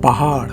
पहाड़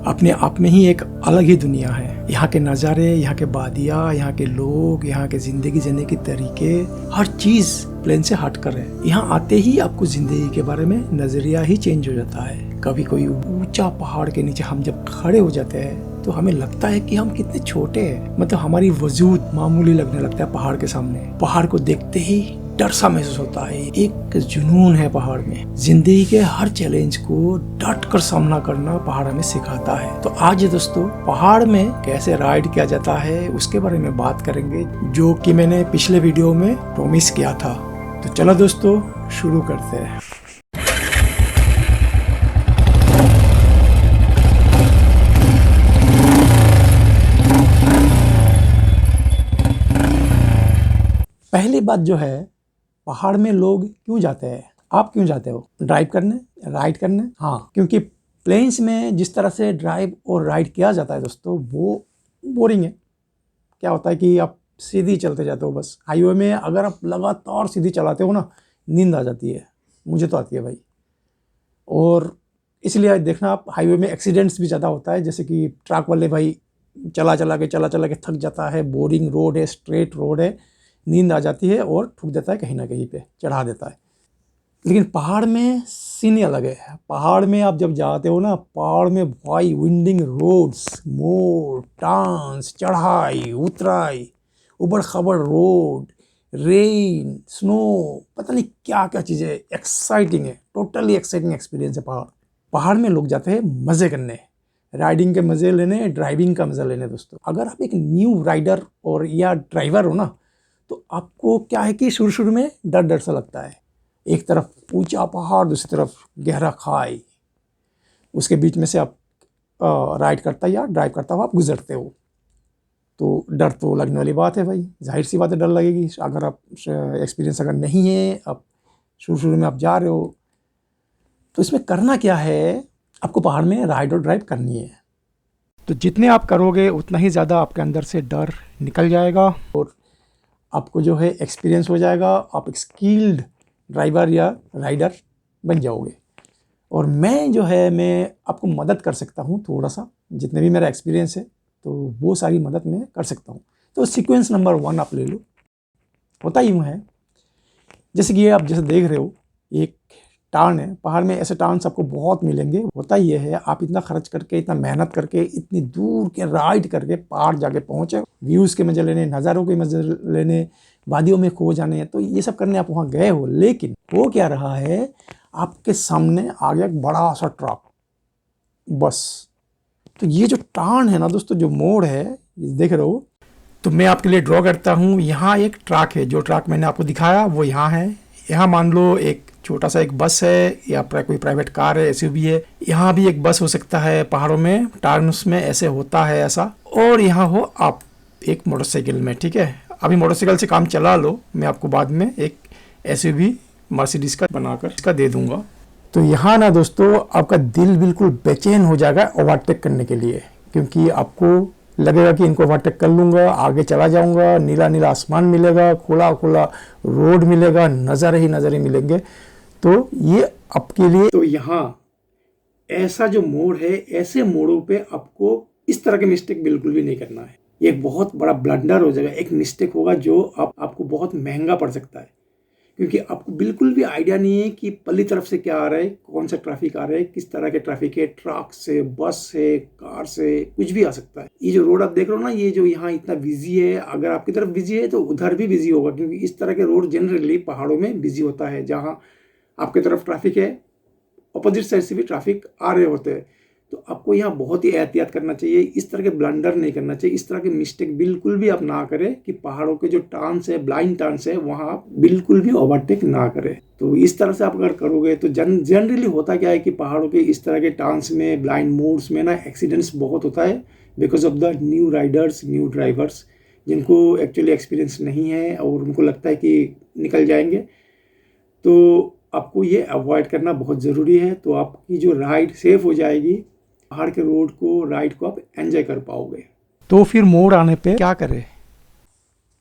अपने आप में ही एक अलग ही दुनिया है। यहाँ के नज़ारे, यहाँ के वादियाँ, यहाँ के लोग, यहाँ के ज़िंदगी जीने के तरीके, हर चीज़ प्लेन से हट कर है। यहाँ आते ही आपको ज़िंदगी के बारे में नज़रिया ही चेंज हो जाता है। कभी कोई ऊंचा पहाड़ के नीचे हम जब खड़े हो जाते हैं तो हमें लगता है कि हम कितने छोटे हैं, मतलब हमारी वजूद मामूली लगने लगता है पहाड़ के सामने। पहाड़ को देखते ही डर सा महसूस होता है, एक जुनून है पहाड़ में। जिंदगी के हर चैलेंज को डट कर सामना करना पहाड़ हमें सिखाता है। तो आज दोस्तों पहाड़ में कैसे राइड किया जाता है उसके बारे में बात करेंगे, जो कि मैंने पिछले वीडियो में प्रॉमिस किया था। तो चलो दोस्तों शुरू करते हैं। पहली बात जो है, पहाड़ में लोग क्यों जाते हैं? आप क्यों जाते हो? ड्राइव करने, राइड करने? हाँ, क्योंकि प्लेन्स में जिस तरह से ड्राइव और राइड किया जाता है दोस्तों, वो बोरिंग है। क्या होता है कि आप सीधी चलते जाते हो बस। हाईवे में अगर आप लगातार सीधी चलाते हो ना, नींद आ जाती है। मुझे तो आती है भाई। और इसलिए देखना, आप हाईवे में एक्सीडेंट्स भी ज़्यादा होता है, जैसे कि ट्रक वाले भाई चला चला के थक जाता है। बोरिंग रोड है, स्ट्रेट रोड है, नींद आ जाती है और ठुक देता है, कहीं ना कहीं पे चढ़ा देता है। लेकिन पहाड़ में सीन अलग है। पहाड़ में आप जब जाते हो ना, पहाड़ में भाई विंडिंग रोड्स, मोड़, टांस, चढ़ाई उतराई, उबड़ खबड़ रोड, रेन, स्नो, पता नहीं क्या क्या चीज़ें। एक्साइटिंग है, टोटली एक्साइटिंग एक्सपीरियंस है पहाड़। पहाड़ में लोग जाते हैं मज़े करने, राइडिंग के मज़े लेने, ड्राइविंग का मज़ा लेने। दोस्तों अगर आप एक न्यू राइडर और या ड्राइवर हो ना, तो आपको क्या है कि शुरू में डर डर सा लगता है। एक तरफ ऊंचा पहाड़, दूसरी तरफ गहरा खाई, उसके बीच में से आप राइड करता या ड्राइव करता हुआ आप गुजरते हो। तो डर तो लगने वाली बात है भाई, जाहिर सी बात है, डर लगेगी। अगर आप एक्सपीरियंस अगर नहीं है, आप शुरू में आप जा रहे हो, तो इसमें करना क्या है, आपको पहाड़ में राइड और ड्राइव करनी है। तो जितने आप करोगे उतना ही ज़्यादा आपके अंदर से डर निकल जाएगा और आपको जो है एक्सपीरियंस हो जाएगा। आप एक स्किल्ड ड्राइवर या राइडर बन जाओगे। और मैं जो है, मैं आपको मदद कर सकता हूँ थोड़ा सा, जितने भी मेरा एक्सपीरियंस है, तो वो सारी मदद मैं कर सकता हूँ। तो सीक्वेंस नंबर 1 आप ले लो। होता यूँ है, जैसे कि ये आप जैसे देख रहे हो, एक टार्न है। पहाड़ में ऐसे टार्न्स आपको बहुत मिलेंगे। होता ये है, आप इतना खर्च करके, इतना मेहनत करके, इतनी दूर के राइड करके पहाड़ जाके पहुँचे, व्यूज़ के मज़े लेने, नज़ारों के मज़े लेने, वादियों में खो जाने, तो ये सब करने आप वहाँ गए हो। लेकिन वो क्या रहा है, आपके सामने आ गया एक बड़ा सा ट्रक, बस। तो ये जो टार्न है ना दोस्तों, जो मोड़ है, ये देख रहे हो, तो मैं आपके लिए ड्रॉ करता हूँ। यहाँ एक ट्रक है, जो ट्रक मैंने आपको दिखाया वो यहाँ है। यहाँ मान लो एक छोटा सा एक बस है या कोई प्राइवेट कार है, एसयूवी है। यहाँ भी एक बस हो सकता है। पहाड़ों में टार्न्स में ऐसे होता है ऐसा। और यहाँ हो आप एक मोटरसाइकिल में, ठीक है। अभी मोटरसाइकिल से काम चला लो, मैं आपको बाद में एक एसयूवी मर्सिडीज का बनाकर इसका दे दूंगा। तो यहाँ ना दोस्तों, आपका दिल बिल्कुल बेचैन हो जाएगा ओवरटेक करने के लिए, क्योंकि आपको लगेगा कि इनको ओवरटेक कर लूँगा, आगे चला जाऊँगा, नीला नीला आसमान मिलेगा, खुला खुला रोड मिलेगा, नज़ारे ही नज़ारे मिलेंगे। तो ये आपके लिए, तो यहाँ ऐसा जो मोड़ है, ऐसे मोड़ों पे आपको इस तरह के मिस्टेक बिल्कुल भी नहीं करना है। ये एक बहुत बड़ा ब्लंडर हो जाएगा, एक मिस्टेक होगा जो आपको बहुत महंगा पड़ सकता है, क्योंकि आपको बिल्कुल भी आइडिया नहीं है कि पल्ली तरफ से क्या आ रहा है, कौन सा ट्रैफिक आ रहा है, किस तरह के ट्रैफिक है, ट्रक से, बस से, कार से, कुछ भी आ सकता है। ये जो रोड आप देख रहे हो ना, ये जो यहाँ इतना बिजी है, अगर आपकी तरफ बिजी है तो उधर भी बिजी होगा, क्योंकि इस तरह के रोड जनरली पहाड़ों में बिजी होता है। जहाँ आपकी तरफ ट्रैफिक है, अपोजिट साइड से भी ट्रैफिक आ रहे होते हैं। तो आपको यहाँ बहुत ही एहतियात करना चाहिए, इस तरह के ब्लंडर नहीं करना चाहिए, इस तरह के मिस्टेक बिल्कुल भी आप ना करें कि पहाड़ों के जो टर्न्स है, ब्लाइंड टर्न्स है, वहाँ आप बिल्कुल भी ओवरटेक ना करें। तो इस तरह से आप अगर करोगे तो जनरली होता क्या है कि पहाड़ों के इस तरह के टर्न्स में, ब्लाइंड मोड्स में ना, एक्सीडेंट्स बहुत होता है, because of the new Riders, new drivers, जिनको एक्चुअली एक्सपीरियंस नहीं है और उनको लगता है कि निकल जाएंगे। तो आपको ये अवॉइड करना बहुत ज़रूरी है। तो आपकी जो राइड सेफ हो जाएगी, पहाड़ के रोड को, राइड को आप एंजॉय कर पाओगे। तो फिर मोड़ आने पे क्या करें?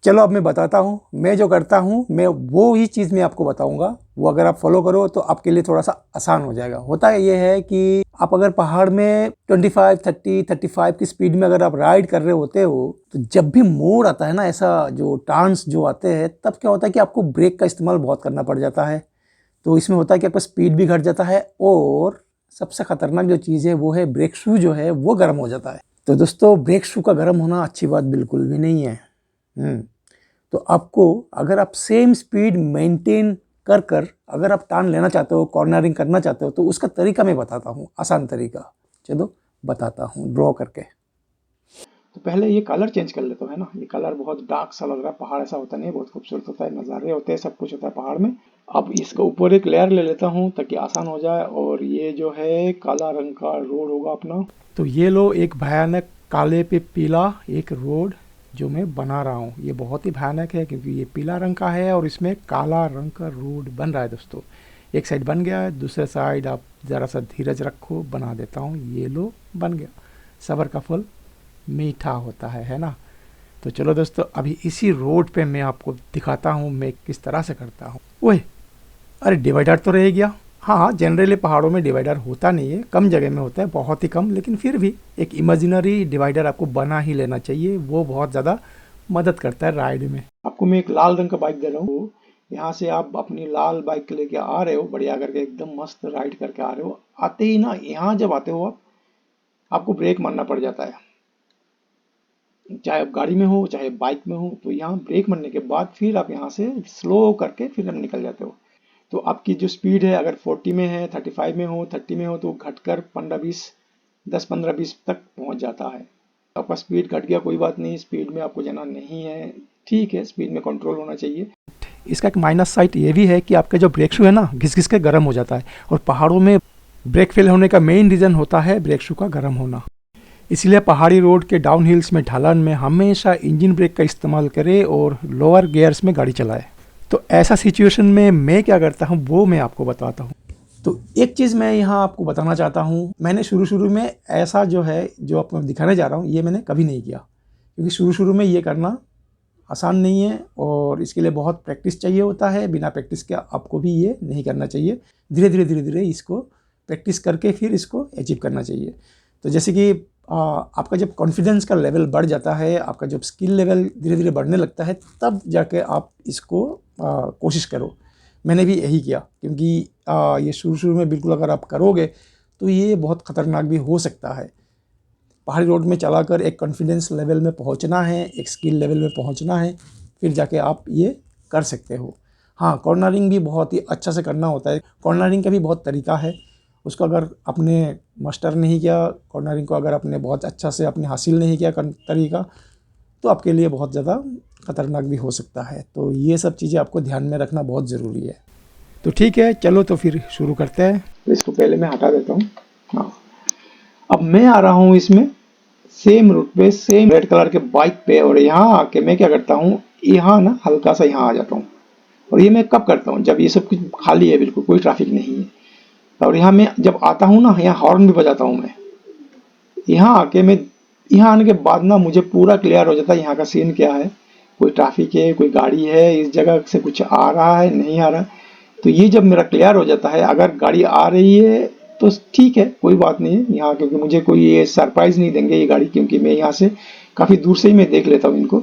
चलो अब मैं बताता हूँ। मैं जो करता हूँ, मैं वो ही चीज़ मैं आपको बताऊँगा वो अगर आप फॉलो करो तो आपके लिए थोड़ा सा आसान हो जाएगा। होता ये है कि आप अगर पहाड़ में 25, 30, 35 की स्पीड में अगर आप राइड कर रहे होते हो तो जब भी मोड़ आता है ना, ऐसा जो टर्न्स जो आते हैं, तब क्या होता है कि आपको ब्रेक का इस्तेमाल बहुत करना पड़ जाता है। तो इसमें होता है कि आपका स्पीड भी घट जाता है और सबसे खतरनाक जो चीज़ है वो है ब्रेक शू जो है वो गर्म हो जाता है। तो दोस्तों ब्रेक शू का गर्म होना अच्छी बात बिल्कुल भी नहीं है। तो आपको अगर आप सेम स्पीड मेंटेन कर कर अगर आप टर्न लेना चाहते हो, कॉर्नरिंग करना चाहते हो, तो उसका तरीका मैं बताता हूँ, आसान तरीका। चलो बताता हूँ ड्रॉ करके। तो पहले ये कलर चेंज कर लेता हूँ, है ना। ये कलर बहुत डार्क सा लग रहा है, पहाड़ ऐसा होता नहीं है, बहुत खूबसूरत होता है, नज़ारे होते हैं, सब कुछ होता है पहाड़ में। अब इसके ऊपर एक लेयर ले लेता हूँ ताकि आसान हो जाए। और ये जो है काला रंग का रोड होगा अपना। तो ये लो एक भयानक काले पे पीला एक रोड जो मैं बना रहा हूँ। ये बहुत ही भयानक है क्योंकि ये पीला रंग का है और इसमें काला रंग का रोड बन रहा है दोस्तों। एक साइड बन गया है, दूसरे साइड आप ज़रा सा धीरज रखो, बना देता हूँ। ये लो बन गया। सब्र का फल मीठा होता है ना। तो चलो दोस्तों अभी इसी रोड पे मैं आपको दिखाता हूँ मैं किस तरह से करता हूँ। ओए अरे डिवाइडर तो रह गया। हाँ जनरली पहाड़ों में डिवाइडर होता नहीं है, कम जगह में होता है, बहुत ही कम, लेकिन फिर भी एक इमेजिनरी डिवाइडर आपको बना ही लेना चाहिए, वो बहुत ज़्यादा मदद करता है राइड में। आपको मैं एक लाल रंग का बाइक दे रहा हूँ। यहाँ से आप अपनी लाल बाइक लेके आ रहे हो, बढ़िया करके एकदम मस्त राइड करके आ रहे हो। आते ही ना यहाँ जब आते हो आपको ब्रेक मारना पड़ जाता है, चाहे आप गाड़ी में हो चाहे बाइक में हो। तो यहाँ ब्रेक मारने के बाद फिर आप यहाँ से स्लो करके फिर हम निकल जाते हो। तो आपकी जो स्पीड है अगर 40 में है, 35 में हो, 30 में हो, तो घटकर 10-15-20 तक पहुँच जाता है। आपका स्पीड घट गया, कोई बात नहीं, स्पीड में आपको जाना नहीं है, ठीक है, स्पीड में कंट्रोल होना चाहिए। इसका एक माइनस साइड ये भी है कि आपका जो ब्रेक शू है ना घिस घिस के गर्म हो जाता है, और पहाड़ों में ब्रेक फेल होने का मेन रीज़न होता है ब्रेक शू का गर्म होना। इसलिए पहाड़ी रोड के डाउन हिल्स में ढलान में हमेशा इंजन ब्रेक का इस्तेमाल करें और लोअर गियर्स में गाड़ी चलाए। तो ऐसा सिचुएशन में मैं क्या करता हूँ वो मैं आपको बताता हूँ। तो एक चीज़ मैं यहाँ आपको बताना चाहता हूँ, मैंने शुरू में ऐसा जो है जो आपको दिखाने जा रहा हूँ ये मैंने कभी नहीं किया, क्योंकि शुरू में ये करना आसान नहीं है और इसके लिए बहुत प्रैक्टिस चाहिए होता है। बिना प्रैक्टिस के आपको भी ये नहीं करना चाहिए, धीरे धीरे इसको प्रैक्टिस करके फिर इसको अचीव करना चाहिए। तो जैसे कि आपका जब कॉन्फिडेंस का लेवल बढ़ जाता है, आपका जब स्किल लेवल धीरे धीरे बढ़ने लगता है, तब जाके आप इसको कोशिश करो। मैंने भी यही किया, क्योंकि ये शुरू में बिल्कुल अगर आप करोगे तो ये बहुत ख़तरनाक भी हो सकता है। पहाड़ी रोड में चलाकर एक कॉन्फिडेंस लेवल में पहुंचना है, एक स्किल लेवल में पहुंचना है, फिर जाके आप ये कर सकते हो। हाँ कॉर्नरिंग भी बहुत ही अच्छा से करना होता है। कॉर्नरिंग का भी बहुत तरीका है, उसको अगर आपने मास्टर नहीं किया, कॉर्नरिंग को अगर आपने बहुत अच्छा से आपने हासिल नहीं किया तरीका, तो आपके लिए बहुत ज़्यादा ख़तरनाक भी हो सकता है। तो ये सब चीज़ें आपको ध्यान में रखना बहुत ज़रूरी है। तो ठीक है चलो तो फिर शुरू करते हैं। तो इसको पहले मैं हटा देता हूँ। हाँ अब मैं आ रहा हूँ इसमें सेम रूट पे, सेम रेड कलर के बाइक पे, और यहाँ आके मैं क्या करता हूँ, यहाँ ना हल्का सा यहाँ आ जाता हूँ। और ये मैं कब करता हूँ, जब ये सब कुछ खाली है, बिल्कुल कोई ट्रैफिक नहीं है। और यहाँ मैं जब आता हूँ ना, यहाँ हॉर्न भी बजाता हूँ मैं। यहाँ आके मैं यहाँ आने के बाद ना मुझे पूरा क्लियर हो जाता है यहाँ का सीन क्या है, कोई ट्रैफिक है, कोई गाड़ी है, इस जगह से कुछ आ रहा है नहीं आ रहा है। तो ये जब मेरा क्लियर हो जाता है, अगर गाड़ी आ रही है तो ठीक है, कोई बात नहीं है यहाँ, क्योंकि मुझे कोई ये सरप्राइज नहीं देंगे ये गाड़ी, क्योंकि मैं यहाँ से काफ़ी दूर से ही मैं देख लेता हूँ इनको।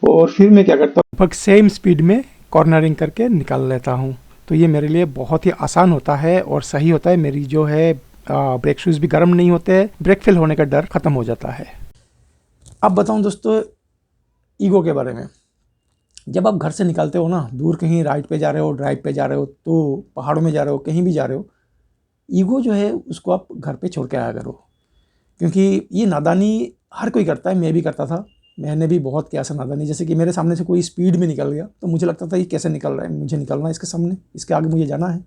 और फिर मैं क्या करता हूँ, लगभग सेम स्पीड में कॉर्नरिंग करके निकाल लेता हूँ। तो ये मेरे लिए बहुत ही आसान होता है और सही होता है। मेरी जो है ब्रेक शूज़ भी गर्म नहीं होते, ब्रेक फेल होने का डर ख़त्म हो जाता है। अब बताऊँ दोस्तों ईगो के बारे में। जब आप घर से निकलते हो ना, दूर कहीं राइड पे जा रहे हो, ड्राइव पे जा रहे हो, तो पहाड़ों में जा रहे हो, कहीं भी जा रहे हो, ईगो जो है उसको आप घर पे छोड़ के आया करो। क्योंकि ये नादानी हर कोई करता है, मैं भी करता था, मैंने भी बहुत किया ऐसा नादानी। जैसे कि मेरे सामने से कोई स्पीड में निकल गया तो मुझे लगता था ये कैसे निकल रहा है, मुझे निकलना है इसके सामने, इसके आगे मुझे जाना है।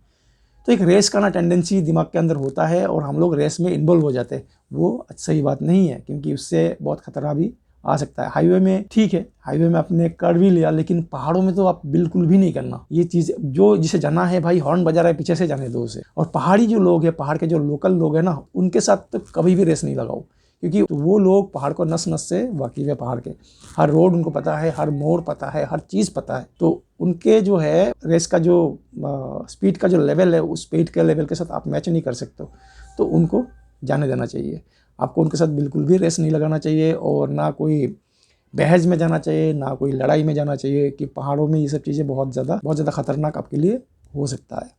तो एक रेस का ना टेंडेंसी दिमाग के अंदर होता है और हम लोग रेस में इन्वॉल्व हो जाते हैं। वो सही बात नहीं है, क्योंकि उससे बहुत खतरा भी आ सकता है। हाईवे में ठीक है, हाईवे में आपने कर भी लिया, लेकिन पहाड़ों में तो आप बिल्कुल भी नहीं करना ये चीज़। जो जिसे जाना है भाई, हॉर्न बजा रहा है पीछे से, जाने दो उसे। और पहाड़ी जो लोग हैं, पहाड़ के जो लोकल लोग हैं ना, उनके साथ तो कभी भी रेस नहीं लगाओ, क्योंकि वो लोग पहाड़ को नस नस से वाकिफ है, पहाड़ के हर रोड उनको पता है, हर मोड़ पता है, हर चीज़ पता है। तो उनके जो है रेस का जो स्पीड का जो लेवल है, उस स्पीड के लेवल के साथ आप मैच नहीं कर सकते हो, तो उनको जाने देना चाहिए। आपको उनके साथ बिल्कुल भी रेस नहीं लगाना चाहिए और ना कोई बहस में जाना चाहिए, ना कोई लड़ाई में जाना चाहिए, कि पहाड़ों में ये सब चीज़ें बहुत ज़्यादा खतरनाक आपके लिए हो सकता है।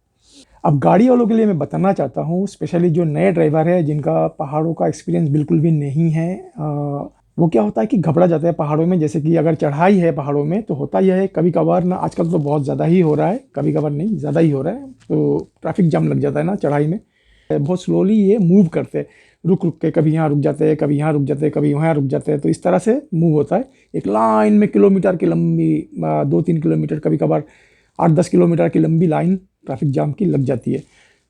अब गाड़ी वालों के लिए मैं बताना चाहता हूँ, स्पेशली जो नए ड्राइवर है जिनका पहाड़ों का एक्सपीरियंस बिल्कुल भी नहीं है, वो क्या होता है कि घबरा जाते हैं पहाड़ों में। जैसे कि अगर चढ़ाई है पहाड़ों में तो होता यह है कभी कभार ना, आजकल तो बहुत ज़्यादा ही हो रहा है, कभी कभार नहीं ज़्यादा ही हो रहा है, तो ट्रैफिक जाम लग जाता है ना चढ़ाई में। बहुत स्लोली ये मूव करते हैं, रुक रुक के, कभी यहाँ रुक जाते हैं, कभी यहाँ रुक जाते हैं, कभी वहाँ रुक जाते हैं, तो इस तरह से मूव होता है एक लाइन में। किलोमीटर की लंबी 2-3 किलोमीटर, कभी कभार 8-10 किलोमीटर की लंबी लाइन ट्रैफिक जाम की लग जाती है।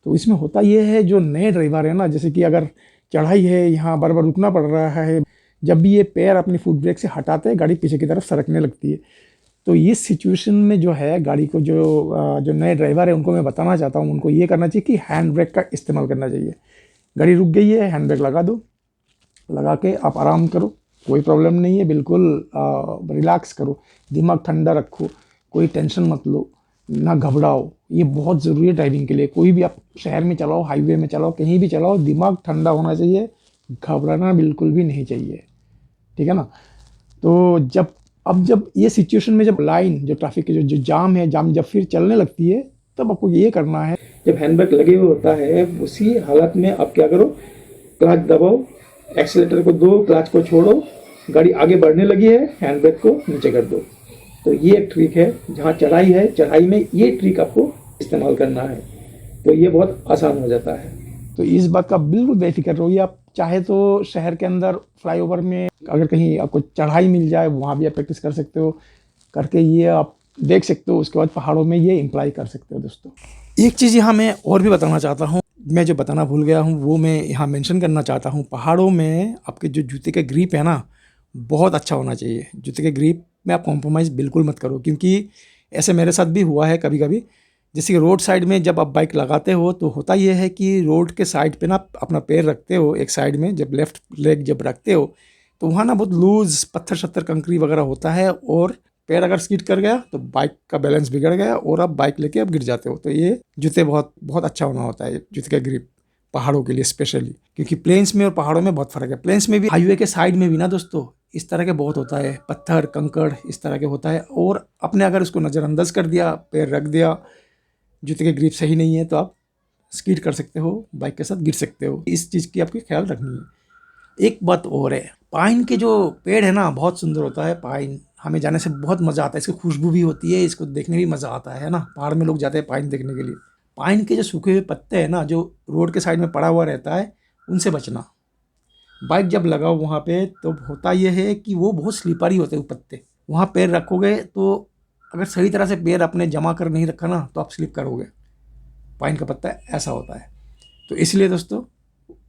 तो इसमें होता ये है, जो नए ड्राइवर है ना, जैसे कि अगर चढ़ाई है, यहाँ बार बार रुकना पड़ रहा है, जब भी ये पैर अपनी फुट ब्रेक से हटाते हैं गाड़ी पीछे की तरफ सरकने लगती है। तो ये सिचुएशन में जो है गाड़ी को जो नए ड्राइवर है उनको मैं बताना चाहता हूँ, उनको ये करना चाहिए कि हैंड ब्रेक का इस्तेमाल करना चाहिए। गाड़ी रुक गई है, हैंड ब्रेक लगा दो, लगा के आप आराम करो, कोई प्रॉब्लम नहीं है, बिल्कुल रिलैक्स करो, दिमाग ठंडा रखो, कोई टेंशन मत लो, ना घबराओ। ये बहुत ज़रूरी है ड्राइविंग के लिए। कोई भी आप शहर में चलाओ, हाईवे में चलाओ, कहीं भी चलाओ, दिमाग ठंडा होना चाहिए, घबराना बिल्कुल भी नहीं चाहिए, ठीक है ना। तो जब ये सिचुएशन में, जब लाइन जो ट्रैफिक की जो जाम है, जाम जब फिर चलने लगती है, तब आपको ये करना है, जब हैंड ब्रेक लगे हुए होता है उसी हालत में आप क्या करो, क्लच दबाओ, एक्सीलेटर को दो, क्लच को छोड़ो, गाड़ी आगे बढ़ने लगी है, हैंड ब्रेक को नीचे कर दो। तो ये एक ट्रिक है, जहाँ चढ़ाई है, चढ़ाई में ये ट्रिक आपको इस्तेमाल करना है, तो ये बहुत आसान हो जाता है। तो इस बात का बिल्कुल बेफिक्र रहिए। आप चाहे तो शहर के अंदर फ्लाईओवर में अगर कहीं आपको चढ़ाई मिल जाए, वहाँ भी आप प्रैक्टिस कर सकते हो, करके ये आप देख सकते हो। उसके बाद पहाड़ों में ये इम्प्लाई कर सकते हो। दोस्तों, एक चीज़ यहाँ मैं और भी बताना चाहता हूँ, मैं जो बताना भूल गया हूँ वो मैं यहाँ मेंशन करना चाहता हूँ। पहाड़ों में आपके जो जूते का ग्रिप है ना, बहुत अच्छा होना चाहिए। जूते के ग्रिप में आप कॉम्प्रोमाइज़ बिल्कुल मत करो, क्योंकि ऐसे मेरे साथ भी हुआ है कभी कभी। जैसे कि रोड साइड में जब आप बाइक लगाते हो तो होता ये है कि रोड के साइड पे ना अपना पैर रखते हो एक साइड में, जब लेफ्ट लेग जब रखते हो तो वहाँ ना बहुत लूज पत्थर शत्थर कंकरी वगैरह होता है, और पैर अगर स्किड कर गया तो बाइक का बैलेंस बिगड़ गया और आप बाइक लेके आप गिर जाते हो। तो ये जूते बहुत बहुत अच्छा होना होता है, जूते का ग्रिप पहाड़ों के लिए स्पेशली, क्योंकि प्लेन्स में और पहाड़ों में बहुत फर्क है। प्लेन्स में भी, हाईवे के साइड में भी ना दोस्तों, इस तरह के बहुत होता है, पत्थर कंकड़ इस तरह के होता है, और अपने अगर उसको नज़रअंदाज कर दिया, पैर रख दिया, जूते के ग्रिप सही नहीं है, तो आप स्किड कर सकते हो, बाइक के साथ गिर सकते हो। इस चीज़ की आपकी ख्याल रखनी है। एक बात और है, पाइन के जो पेड़ है ना, बहुत सुंदर होता है पाइन, हमें जाने से बहुत मज़ा आता है, इसकी खुशबू भी होती है, इसको देखने भी मज़ा आता है ना। पहाड़ में लोग जाते हैं पाइन देखने के लिए। पाइन के जो सूखे हुए पत्ते हैं ना, जो रोड के साइड में पड़ा हुआ रहता है, उनसे बचना। बाइक जब लगाओ वहाँ पे तो होता यह है कि वो बहुत स्लिपरी होते हैं वो पत्ते, वहाँ पैर रखोगे तो अगर सही तरह से पैर अपने जमा कर नहीं रखा ना तो आप स्लिप करोगे। पाइन का पत्ता ऐसा होता है। तो इसलिए दोस्तों,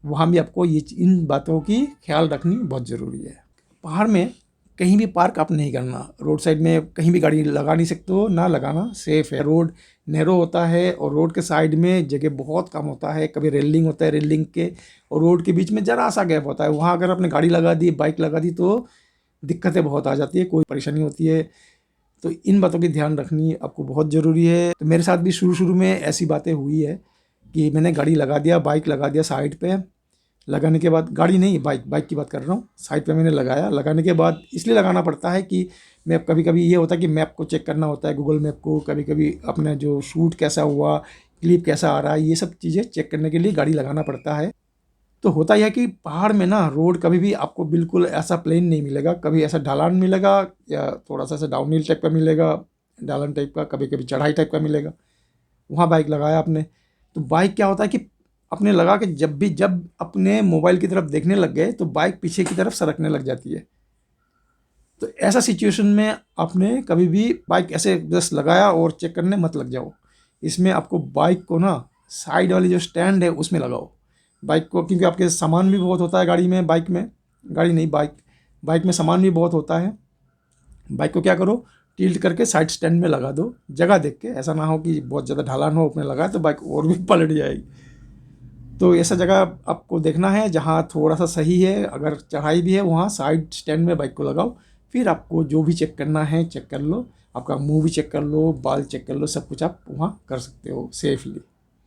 वहाँ भी आपको ये इन बातों की ख्याल रखनी बहुत ज़रूरी है। पहाड़ में कहीं भी पार्क आप नहीं करना, रोड साइड में कहीं भी गाड़ी लगा नहीं सकते हो, ना लगाना सेफ है। रोड नैरो होता है और रोड के साइड में जगह बहुत कम होता है, कभी रेलिंग होता है, रेलिंग के और रोड के बीच में ज़रा सा गैप होता है, वहाँ अगर आपने गाड़ी लगा दी, बाइक लगा दी तो दिक्कतें बहुत आ जाती है, कोई परेशानी होती है। तो इन बातों की ध्यान रखनी आपको बहुत ज़रूरी है। तो मेरे साथ भी शुरू में ऐसी बातें हुई है कि मैंने गाड़ी लगा दिया, बाइक लगा दिया साइड पे, लगाने के बाद, गाड़ी नहीं बाइक की बात कर रहा हूँ, साइड पे मैंने लगाया। लगाने के बाद इसलिए लगाना पड़ता है कि मैप, कभी कभी ये होता है कि मैप को चेक करना होता है, गूगल मैप को, कभी कभी अपना जो शूट कैसा हुआ, क्लिप कैसा आ रहा है, ये सब चीज़ें चेक करने के लिए गाड़ी लगाना पड़ता है। तो होता यह है कि पहाड़ में ना रोड कभी भी आपको बिल्कुल ऐसा प्लेन नहीं मिलेगा, कभी ऐसा ढलान मिलेगा या थोड़ा सा ऐसा डाउनहिल टाइप का मिलेगा, ढलान टाइप का, कभी कभी चढ़ाई टाइप का मिलेगा। वहाँ बाइक लगाया आपने, तो बाइक क्या होता है कि अपने लगा के जब अपने मोबाइल की तरफ देखने लग गए तो बाइक पीछे की तरफ सरकने लग जाती है। तो ऐसा सिचुएशन में आपने कभी भी बाइक ऐसे बस लगाया और चेक करने मत लग जाओ। इसमें आपको बाइक को ना साइड वाली जो स्टैंड है उसमें लगाओ बाइक को, क्योंकि आपके सामान भी बहुत होता है गाड़ी में, बाइक में सामान भी बहुत होता है। बाइक को क्या करो, टिल्ट करके साइड स्टैंड में लगा दो, जगह देख के, ऐसा ना हो कि बहुत ज़्यादा ढलान हो, अपने लगाए तो बाइक और भी पलट जाएगी। तो ऐसा जगह आपको देखना है जहाँ थोड़ा सा सही है, अगर चढ़ाई भी है वहाँ साइड स्टैंड में बाइक को लगाओ, फिर आपको जो भी चेक करना है चेक कर लो, आपका मुंह भी चेक कर लो, बाल चेक कर लो, सब कुछ आप वहाँ कर सकते हो सेफली।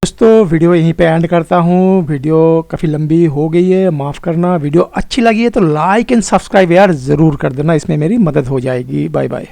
दोस्तों वीडियो यहीं पे एंड करता हूँ, वीडियो काफ़ी लंबी हो गई है, माफ़ करना। वीडियो अच्छी लगी है तो लाइक एंड सब्सक्राइब यार ज़रूर कर देना, इसमें मेरी मदद हो जाएगी। Bye bye.